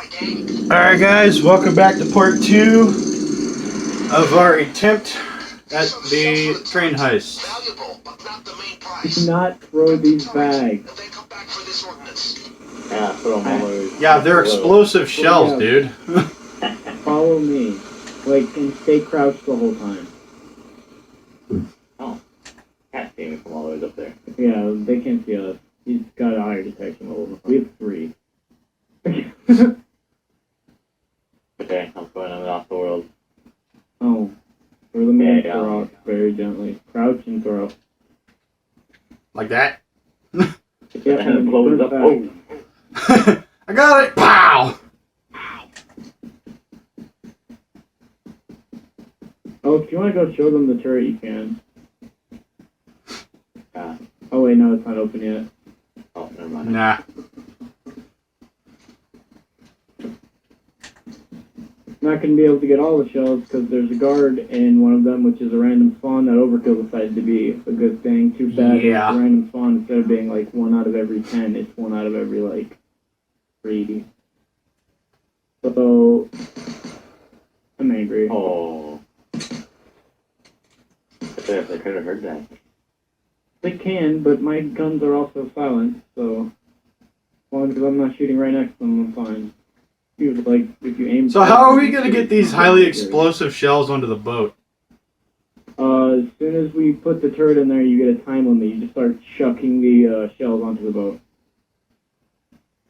Alright guys, welcome back to part 2 of our attempt at the train heist. Do not throw these bags. Yeah, throw them all over. Yeah, they're explosive shells, dude. Follow me. Like, and stay crouched the whole time. Oh. Can't see me from all the way up there. Yeah, they can't see us. He's got a higher detection level. We have 3. Okay, I'm throwing them off the world. Oh. Throw them in and Yeah. throw out very gently. Crouch and throw. Like that? Yep, And it blows up. Oh. I got it! Pow! Oh, if you want to go show them the turret, you can. Yeah. Oh wait, no, it's not open yet. Oh, never mind. Nah. Not going to be able to get all the shells because there's a guard in one of them, which is a random spawn that OverKill decided to be a good thing. Too bad Yeah. it's a random spawn instead of being like 1 out of every 10, it's 1 out of every like 3. So I'm angry. Oh. They could have heard that. They can, but my guns are also silent, so as long as I'm not shooting right next to them, I'm fine. Like, if you aim. So how are we gonna get these highly explosive shells onto the boat? As soon as we put the turret in there, you get a time limit. You just start chucking the shells onto the boat.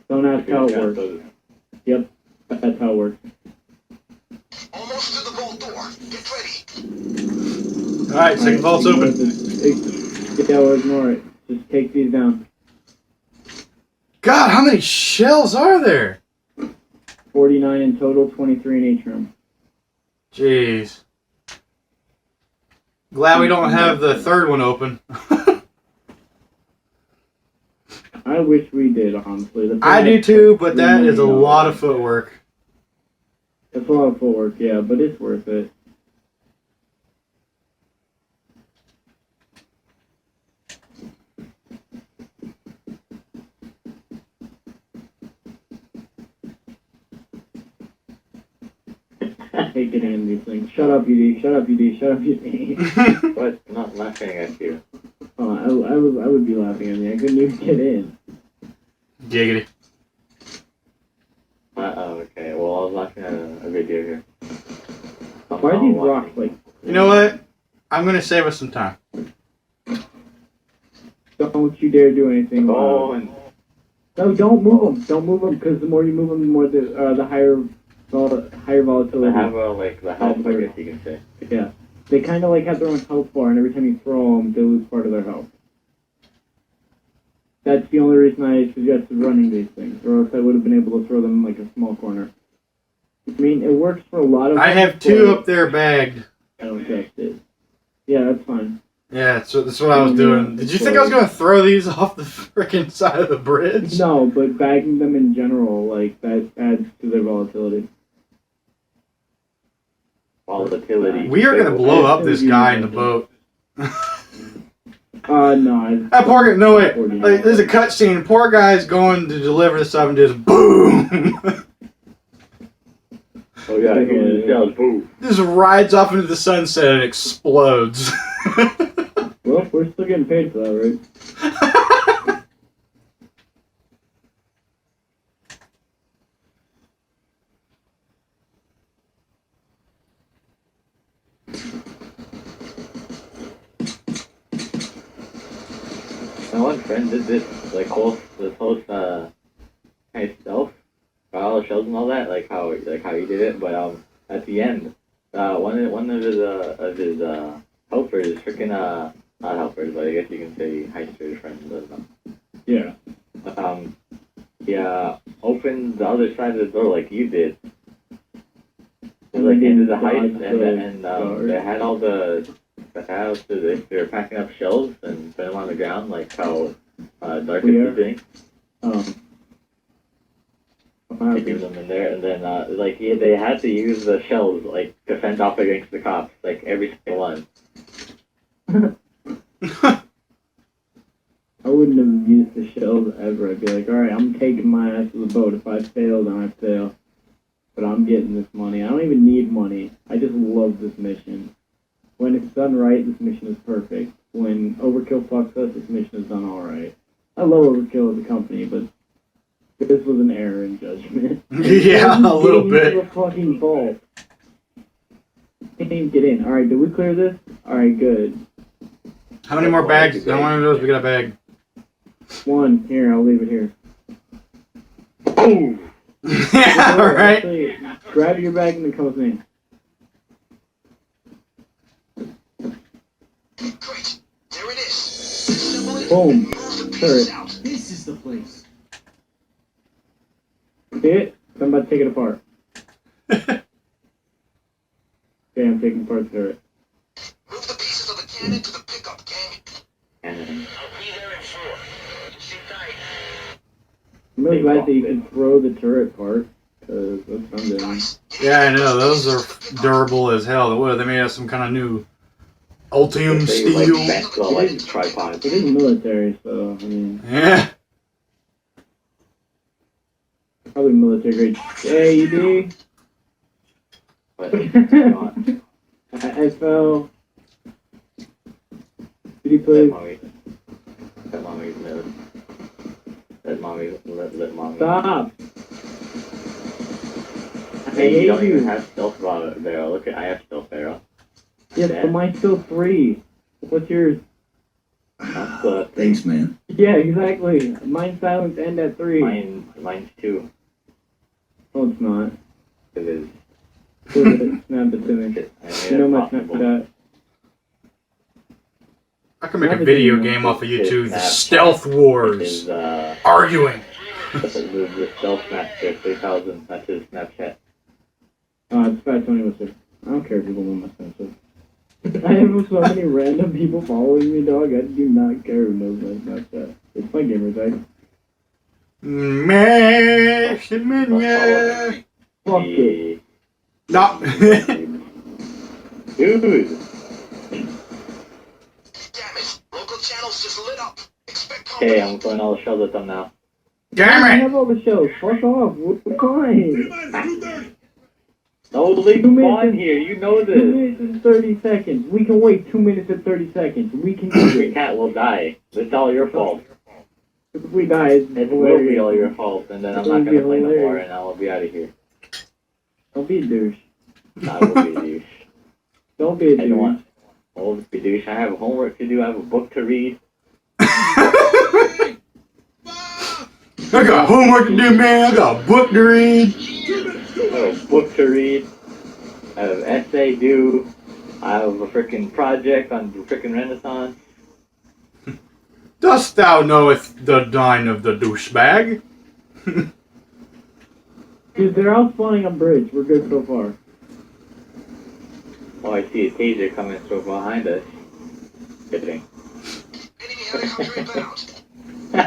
Don't ask how it works. Yep, that's how it works. Almost to the vault door. Get ready. Alright, second vault's open. Yeah, we'll ignore it. Just take these down. God, how many shells are there? 49 in total, 23 in each room. Jeez. Glad we don't have the third one open. I wish we did, honestly. I do too, but that is a lot of footwork. It's a lot of footwork, yeah, but it's worth it. I hate getting in these things. Shut up, UD. Shut up, UD. Shut up, UD. What? I'm not laughing at you. Oh, I would be laughing at me. I couldn't even get in. Giggity. Oh, okay. Well, I was laughing at a video here. Why are these rocks like? You know what? I'm gonna save us some time. Don't you dare do anything. Oh, and No, don't move them. Don't move them because the more you move them, the more the higher volatility. they have like the health, I guess you can say. Yeah, they kind of like have their own health bar, and every time you throw them, they lose part of their health. That's the only reason I suggested running these things, or else I would have been able to throw them in like a small corner. I mean, it works for a lot of. I have 2 up there bagged. I don't trust it. Yeah, that's fine. Yeah, that's what I was doing. Did you think I was gonna throw these off the freaking side of the bridge? No, but bagging them in general, like that adds to their volatility. Volatility. We are gonna blow up this guy in the boat. No. That poor guy. No way. Like, there's a cutscene. Poor guy's going to deliver the stuff and just boom. Oh yeah, here's the shells. Boom. Just rides off into the sunset and explodes. Well, we're still getting paid for that, right? My one friend did this whole kind of stealth, got all the shells and all that, like how you did it. But at the end, one of his helpers, freaking not helpers, but I guess you can say heisters, friends. Yeah. He opened the other side of the door like you did. It was like into the heist, and they had all the house, they were packing up shells and putting them on the ground, like how Dark is doing. Taking them in there, and then they had to use the shells like to fend off against the cops, like every single one. I wouldn't have used the shells ever. I'd be like, alright, I'm taking my ass to the boat. If I fail, then I fail. But I'm getting this money. I don't even need money. I just love this mission. When it's done right, this mission is perfect. When Overkill fucks us, this mission is done alright. I love Overkill as a company, but this was an error in judgment. Yeah, a little bit. The fucking vault. Can't even get in. Alright, did we clear this? Alright, good. How many more bags? How many of those we got a bag? One. Here, I'll leave it here. Boom! Yeah, alright. Actually, grab your bag and then come with me. Great. There it is. Assemble it. Boom. Move the pieces Turret. out. This is the place. See it? I'm about to take it apart. Okay, I'm taking apart the turret. Move the pieces of the cannon to the pickup, gang. And I'll be there in 4. Sit tight. I'm really glad that you can throw the turret part, because that's what I'm doing. Guys, Yeah, I know. Those are durable as hell. What, they made out of some kind of new Ultium they like steel? bent the like tripod. It is military, so, I mean, Yeah. probably military grade. Hey, you But it's not. I fell. Did you Let please mommy. Let mommy live. Let mommy. Let mommy. stop? I Hey, you hate don't even you. have stealth barrel. Look at I have stealth barrel. Yes, but mine's still 3. What's yours? That's the Thanks, man. Yeah, exactly. Mine's silence end at 3. mine's 2. Oh, it's not. It is. Snap it to me. I made You know it my possible. Snapchat. I can make a video game off of YouTube. The Stealth It Wars. is Arguing. the Stealth Master 3000. That's his Snapchat. It's Fat Tony Wizard. I don't care if people know my Snapchat. I have so many random people following me, dog. I do not care who knows my Snapchat. It's my gamer tag. Meh, Fuck it. No. Dude. Damn it. Local channels just lit up. Expect Okay, company. I'm throwing all the shells at them now. I Damn it! have all the shows. Fuck off. We're fine. No, leave 2 minutes spawn and- here. You know 2 this. minutes and 30 seconds. We can wait 2 minutes and 30 seconds. We can do Your it. cat will die. It's all your fault. If we die, it's It will be all hilarious. your fault, and then I'm It will not be gonna play no more, hilarious. and I'll be out of here. Don't be a douche. I will be a douche. Don't be a I don't douche. want. I will be a douche. I have homework to do. I have a book to read. I got homework to do, man. I got a book to read. I have a book to read. I have an essay due. I have a freaking project on the freaking Renaissance. Dost thou knoweth the dine of the douchebag? Dude, they're all spawning on bridge. We're good so far. Oh, I see a taser coming from behind us. Kidding. Enemy helicopter inbound. I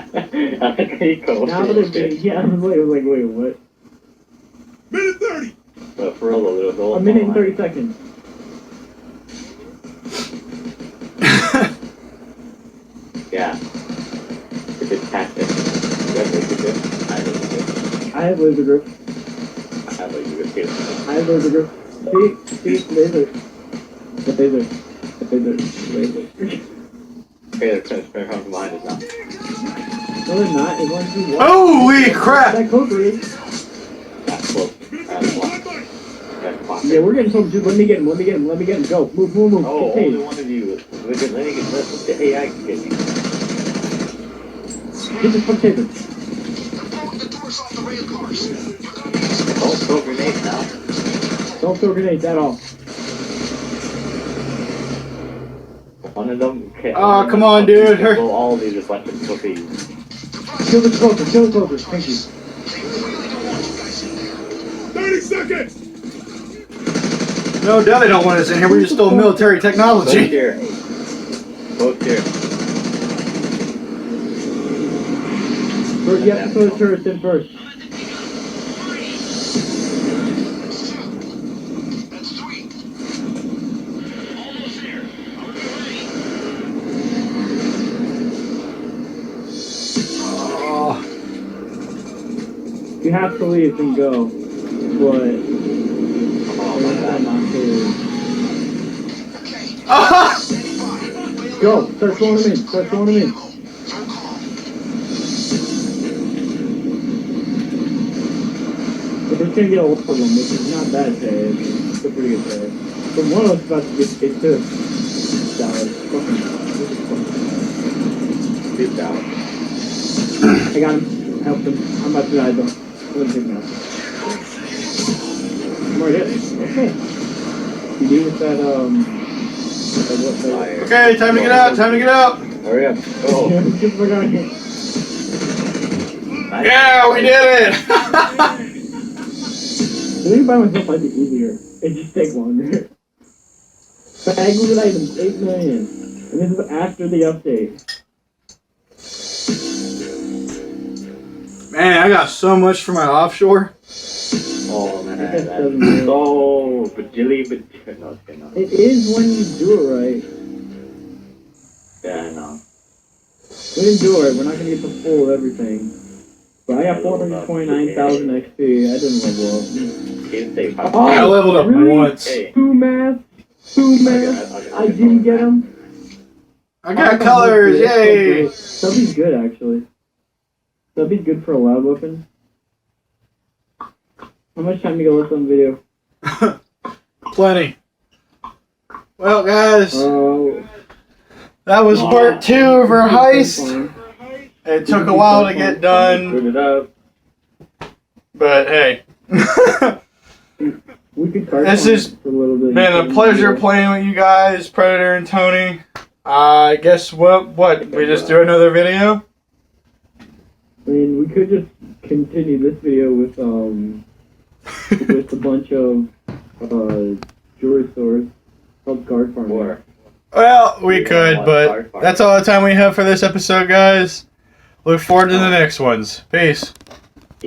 like how you go. Now that it's yeah, I was like, wait, what? Minute 30. But for real, though, there was all A minute and 30 seconds. Yeah. Good tactic. You have laser grip. I have laser grip. I have laser grip. I have laser grip too. I have laser grip. See, laser. The laser. The laser. Okay, they're trying to spin around from behind us now. No, they're not. As long as you walk. Holy crap! That code read. That's close. That's blocked. That's blocked. Yeah, we're getting told, dude. Let me get him. Let me get him. Let me get him. Go. Move, move, move. Oh, Get only tased. one of you. Let me get the AI can get me. Get this fuck taser. They're blowing the doors off the rail cars. You're gonna be exposed. Don't throw grenades now. Don't throw grenades at all. One of them. Okay, Oh, come on, dude. Blow all of these with a bunch of cookies. Kill the closer. Kill the closer. Thank you. They really don't want you guys in there. 30 seconds. No doubt they don't want us in here. We just stole military Both technology. here. Both here. First, you have to throw the turrets in first. That's 3. Almost there. I'll be ready. You have to leave and go, but Oh my god. not to. Okay. Ah! Standing by. Go! Start throwing them in! Start throwing them in! Throw call. We're just gonna get a lot of them, which is not bad pay. It's a pretty good pay. But one of us is about to get paid too. Dallas. Deep down. I got him. I helped him. I'm about to die though. I'm gonna take him out. I'm already dead. Okay. You deal with that, Fire. Okay, time to get out. Time to get out. Hurry up. Go. Get the fuck out of here. Nice. Yeah, we did it. I think by myself might be easier. It just takes longer. Bag with items, 8 million. And this is after the update. Man, I got so much for my offshore. Oh man, That's that's 7 million. so bajilly bajilly. No, okay, no. It is when you do it right. Yeah, I know. We didn't do it right. We're not gonna get the full of everything. But I got 429,000 XP. I didn't level up. He didn't say five. Oh, I leveled up really? once. Hey. 2 math. 2 math. I didn't get them. I got colors. Yay! Stubby's good actually. Stubby's good for a loud weapon. How much time you got left on video? Plenty. Well, guys, Oh. that was part 2 of our heist. It took a while to get done, Put it up. but hey. We could card This has for a little bit. been a pleasure playing with you guys, Predator and Tony. I guess what we just do another video? I mean, we could just continue this video with with a bunch of jewelry stores called card farming. More. Well, we could, but that's all the time we have for this episode, guys. Look forward to the next ones. Peace.